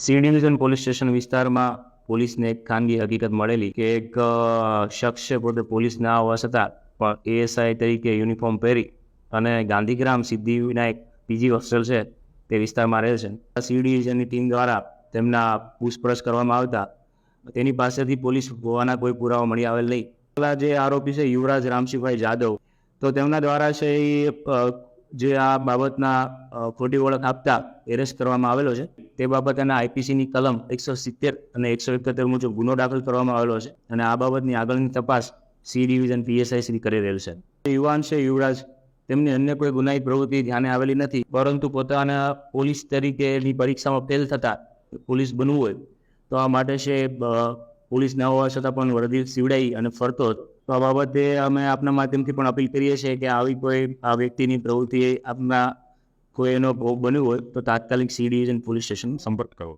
C division police station વિસ્તારમાં પોલીસને એક ખાનગી હકીકત મળેલી કે એક શખ્સ છે, પોતે પોલીસ ના હોવા છતાં પણ એએસઆઈ તરીકે યુનિફોર્મ પહેરી અને ગાંધીગ્રામ સિદ્ધિવિનાયક પીજી હોસ્ટેલ છે તે વિસ્તારમાં રહે છે. સી ડિવિઝનની ટીમ દ્વારા તેમના પૂછપરછ કરવામાં આવતા તેની પાસેથી પોલીસ હોવાના કોઈ પુરાવા મળી આવેલ નહીં. પેલા જે આરોપી છે યુવરાજ રામસિંહભાઈ જાદવ, તો તેમના દ્વારા છે એ જે આ બાબતના ખોટી ઓળખ આપતા એરેસ્ટ કરવામાં આવેલો છે. તે બાબત એના આઈપીસીની કલમ 170 અને 171 મુજબ ગુનો દાખલ કરવામાં આવેલો છે અને આ બાબતની આગળની તપાસ સી ડિવિઝન પીએસઆઈ શ્રી કરી રહેલ છે. યુવાન છે યુવરાજ, તેમની અન્ય કોઈ ગુનાહિત પ્રવૃત્તિ ધ્યાને આવેલી નથી, પરંતુ પોતાના પોલીસ તરીકેની પરીક્ષામાં ફેલ થતા પોલીસ બનવું હોય તો આ માટે છે પોલીસ ન હોવા છતાં પણ વર્દી સીવડાઈ અને ફરતો હતો. તો આ બાબતે અમે આપના માધ્યમથી પણ અપીલ કરીએ છીએ કે આવી કોઈ આ વ્યક્તિની પ્રવૃત્તિ આપના કોઈ એનો ભોગ બન્યો હોય તો તાત્કાલિક સી ડિવિઝન પોલીસ સ્ટેશન સંપર્ક કરો.